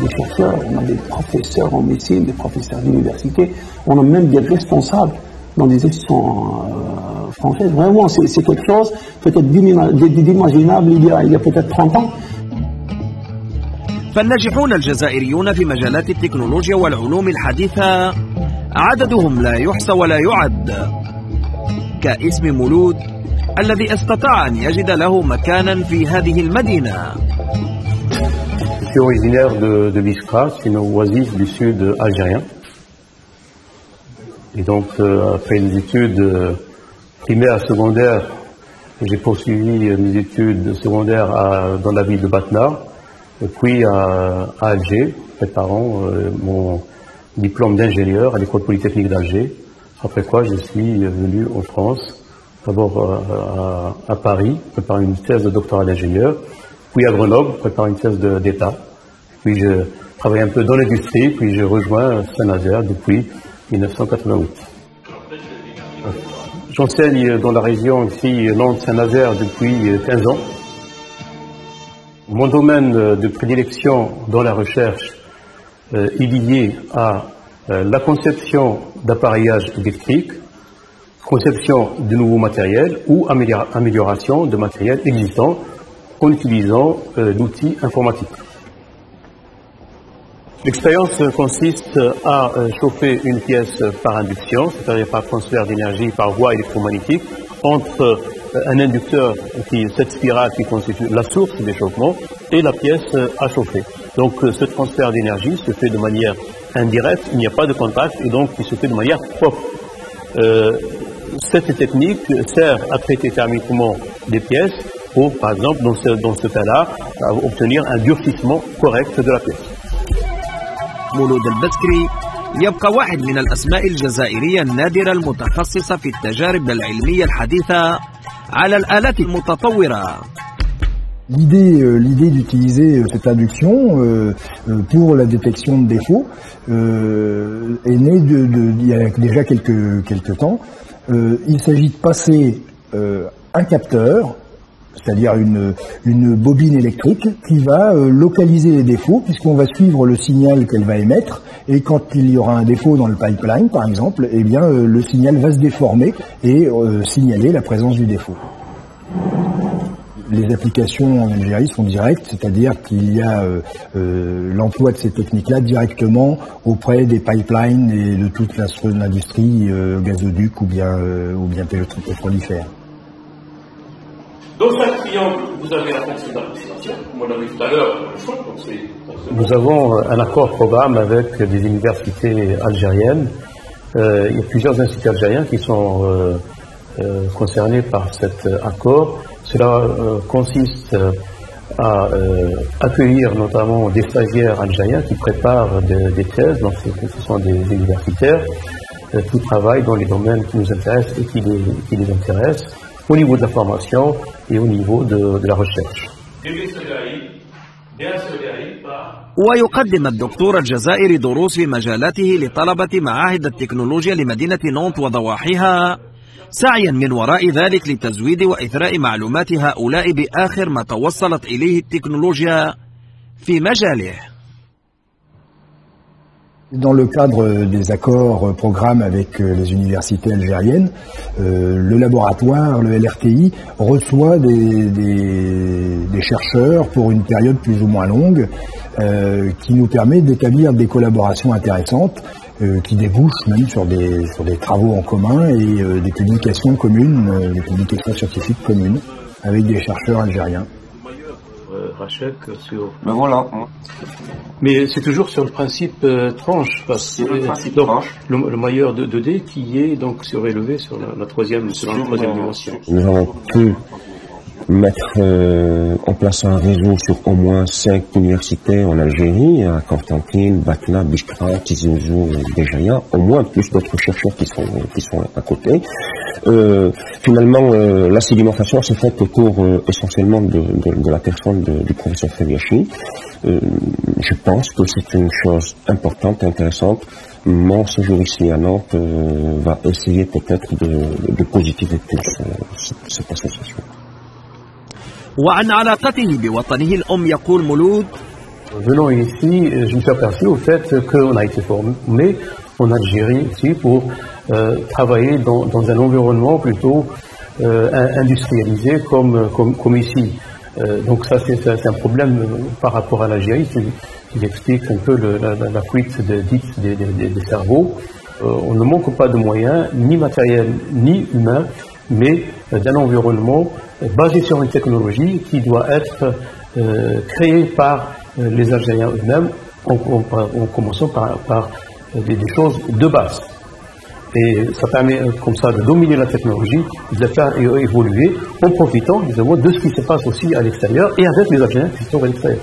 des chercheurs, on a des professeurs en médecine, des professeurs d'université, on a même des responsables dans des institutions françaises. Vraiment, c'est quelque chose peut-être d'imaginable il y a peut-être 30 ans. فالناجحون الجزائريون في مجالات التكنولوجيا والعلوم الحديثة عددهم لا يحصى ولا يعد، كاسم مولود الذي استطاع أن يجد له مكانا في هذه المدينة. Je suis originaire de Biskra, c'est une oasis du sud algérien. Et donc, après les études primaires et secondaires, j'ai poursuivi mes études secondaires dans la ville de Batna, puis à Alger, préparant mon diplôme d'ingénieur à l'école polytechnique d'Alger. Après quoi, je suis venu en France, d'abord à Paris, préparer une thèse de doctorat d'ingénieur, puis à Grenoble, préparer une thèse d'État. Puis je travaille un peu dans l'industrie, puis je rejoins Saint-Nazaire depuis 1988. J'enseigne dans la région ici, Nantes-Saint-Nazaire, depuis 15 ans. Mon domaine de prédilection dans la recherche est lié à la conception d'appareillages électriques, conception de nouveaux matériels ou amélioration de matériels existants en utilisant l'outil informatique. L'expérience consiste à chauffer une pièce par induction, c'est-à-dire par transfert d'énergie par voie électromagnétique, entre un inducteur cette spirale qui constitue la source d'échauffement et la pièce à chauffer. Donc ce transfert d'énergie se fait de manière indirecte, il n'y a pas de contact et donc il se fait de manière propre. Cette technique sert à traiter thermiquement des pièces pour, par exemple, dans ce cas-là, obtenir un durcissement correct de la pièce. مولود البسكري يبقى واحد من الأسماء الجزائرية النادرة المتخصصة في التجارب العلمية الحديثة على الآلات المتطورة. L'idée d'utiliser cette induction pour la détection de défauts est née il y a déjà quelques temps. Il s'agit de passer un capteur, c'est-à-dire une bobine électrique qui va localiser les défauts puisqu'on va suivre le signal qu'elle va émettre et quand il y aura un défaut dans le pipeline par exemple, eh bien le signal va se déformer et signaler la présence du défaut. Les applications en Algérie sont directes, c'est-à-dire qu'il y a l'emploi de ces techniques-là directement auprès des pipelines et de toute l'industrie gazoduc ou bien pétrolifère. Dans chaque triangle, vous avez la fonction d'approximation, comme on l'a vu tout à l'heure. Nous avons un accord programme avec des universités algériennes. Il y a plusieurs instituts algériens qui sont concernés par cet accord. Cela consiste à accueillir notamment des stagiaires algériens qui préparent des thèses, donc ce sont des universitaires qui travaillent dans les domaines qui nous intéressent et qui les intéressent, au niveau de la formation et au niveau de la recherche. ويقدم الدكتور الجزائري دروس في مجالاته لطلبة معاهد التكنولوجيا لمدينة نونت وضواحيها، سعيا من وراء ذلك لتزويد وإثراء معلومات هؤلاء بآخر ما توصلت إليه التكنولوجيا في مجاله. Dans le cadre des accords programmes avec les universités algériennes, le laboratoire, le LRTI, reçoit des chercheurs pour une période plus ou moins longue qui nous permet d'établir des collaborations intéressantes qui débouchent même sur des travaux en commun et des publications communes, des publications scientifiques communes avec des chercheurs algériens. Ben voilà. Mais c'est toujours sur le principe tranche, parce que le mailleur de 2D qui est donc surélevé sur la troisième dimension. Nous avons pu mettre en place un réseau sur au moins 5 universités en Algérie, à Constantine, Batna, Biskra, Tizi Ouzou, Béjaïa, au moins plus d'autres chercheurs qui sont à côté. Finalement, la sédimentation s'est faite autour essentiellement de la personne du professeur Feliachi. Je pense que c'est une chose importante, intéressante. Mon séjour ici à Nantes va essayer peut-être de positiver plus cette association. وعن علاقته بوطنه الأم يقول مولود: Venant ici, je me suis aperçu au fait qu'on a été formé en Algérie aussi pour travailler dans un environnement plutôt industrialisé comme ici. Donc ça c'est un problème par rapport à l'Algérie qui explique un peu la fuite des cerveaux. On ne manque pas de moyens, ni matériels, ni humains, mais d'un environnement basé sur une technologie qui doit être créée par les Algériens eux-mêmes, en commençant par des choses de base. Et ça permet comme ça de dominer la technologie, de la faire évoluer en profitant évidemment de ce qui se passe aussi à l'extérieur et avec les Algériens qui sont à l'extérieur.